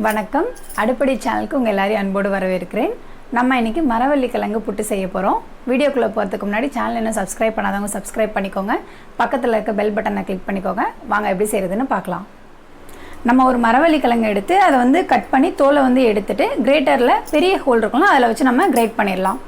வணக்கம் அடுப்படி சேனலுக்கு உங்கள் எல்லாரையும் அன்போடு வரவேற்கிறேன். நம்ம இன்றைக்கி மரவள்ளி கிழங்கு புட்டு செய்ய போகிறோம். வீடியோக்குள்ளே போகிறதுக்கு முன்னாடி சேனல் இன்னும் சப்ஸ்கிரைப் பண்ணாதவங்க சப்ஸ்கிரைப் பண்ணிக்கோங்க. பக்கத்தில் இருக்க பெல் பட்டனை கிளிக் பண்ணிக்கோங்க. வாங்க எப்படி செய்கிறதுன்னு பார்க்கலாம். நம்ம ஒரு மரவள்ளி கிழங்கு எடுத்து அதை கட் பண்ணி தோலை எடுத்துட்டு கிரேட்டரில் பெரிய ஹோல் இருக்கலாம், அதில் வச்சு நம்ம கிரேட் பண்ணிடலாம்.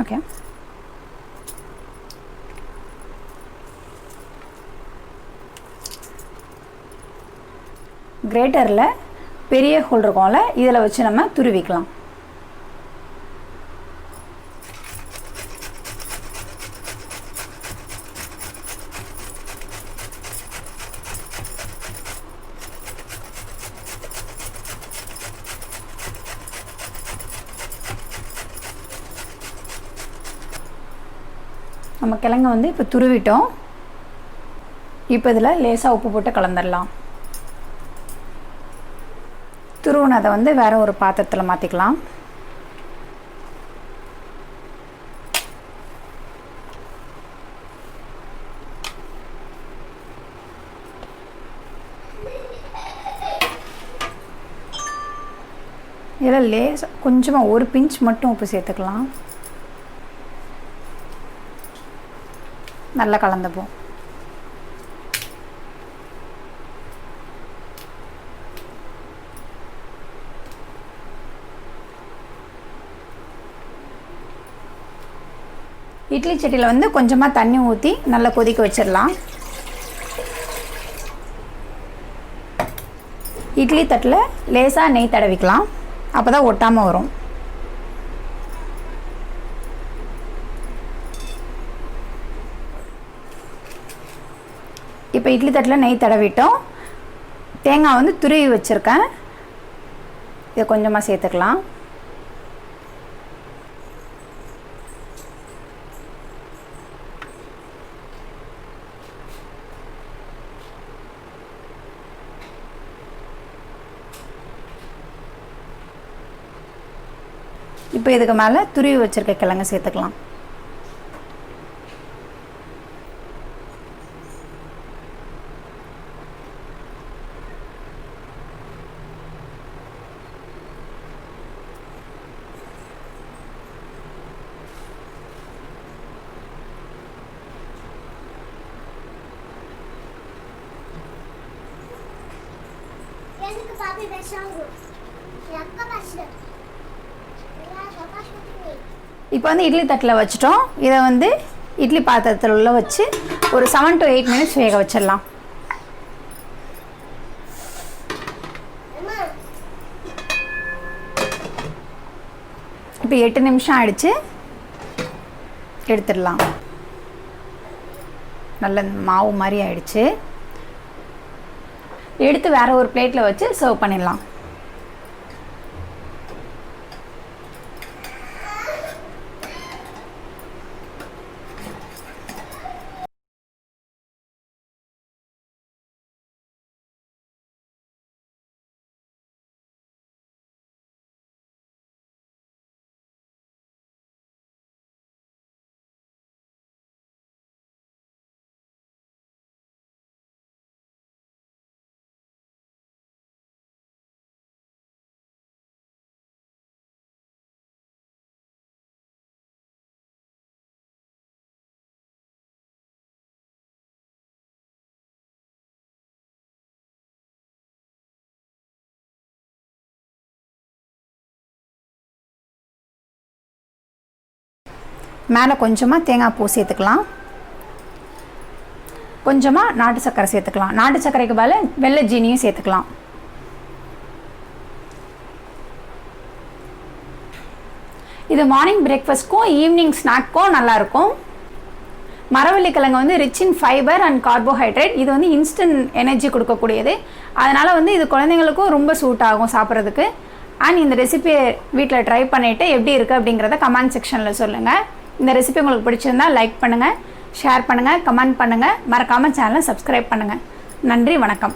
ஓகே, கிரேட்டரில் பெரிய ஹோல் இருக்கும்ல, இதில் வச்சு நம்ம துருவிக்கலாம். நம்ம கிழங்கு இப்போ துருவிட்டோம். இப்போ இதில் லேசாக உப்பு போட்டு கலந்துடலாம். துருவினதை வேறு ஒரு பாத்திரத்தில் மாற்றிக்கலாம். இதில் லேசாக கொஞ்சமாக ஒரு பிஞ்ச் மட்டும் உப்பு சேர்த்துக்கலாம். நல்லா கலந்துப்போம். இட்லி சட்டியில் கொஞ்சமாக தண்ணி ஊற்றி நல்லா கொதிக்க வச்சிடலாம். இட்லி தட்டில் லேசாக நெய் தடவிக்கலாம், அப்போ தான் ஒட்டாமல் வரும். இப்போ இட்லி தட்டில் நெய் தடவிட்டோம். தேங்காய் துருவி வச்சுருக்கேன், இதை கொஞ்சமாக சேர்த்துக்கலாம். இப்போ இதுக்கு மேலே துருவி வச்சுருக்க கிழங்கு சேர்த்துக்கலாம். இப்போ இட்லி தட்டில் வச்சுட்டோம். இதை இட்லி பாத்திரத்தில் உள்ள வச்சு ஒரு 7 to 8 minutes வேக வச்சிடலாம். இப்போ 8 நிமிஷம் ஆயிடுச்சு, எடுத்துடலாம். நல்ல மாவு மாதிரி ஆயிடுச்சு. எடுத்து வேற ஒரு பிளேட்டில் வச்சு சர்வ் பண்ணிடலாம். மேலே கொஞ்சமாக தேங்காய் பூ சேர்த்துக்கலாம். கொஞ்சமாக நாட்டு சர்க்கரை சேர்த்துக்கலாம். நாட்டு சர்க்கரைக்கு பதில் வெள்ளை ஜீனியும் சேர்த்துக்கலாம். இது மார்னிங் பிரேக்ஃபாஸ்ட்க்கும் ஈவினிங் ஸ்நாக்க்கும் நல்லாயிருக்கும். மரவள்ளி கிழங்கு வந்து rich in fibre and carbohydrate. இது வந்து இன்ஸ்டன்ட் எனர்ஜி கொடுக்கக்கூடியது. அதனால் வந்து இது குழந்தைங்களுக்கும் ரொம்ப சூட் ஆகும் சாப்பிட்றதுக்கு. அண்ட் இந்த ரெசிபியை வீட்டில் ட்ரை பண்ணிவிட்டு எப்படி இருக்குது அப்படிங்கிறத கமெண்ட் செக்ஷனில் சொல்லுங்கள். இந்த ரெசிபி உங்களுக்கு பிடிச்சிருந்தால் லைக் பண்ணுங்கள், ஷேர் பண்ணுங்கள், கமெண்ட் பண்ணுங்கள். மறக்காமல் சேனலை சப்ஸ்கிரைப் பண்ணுங்கள். நன்றி, வணக்கம்.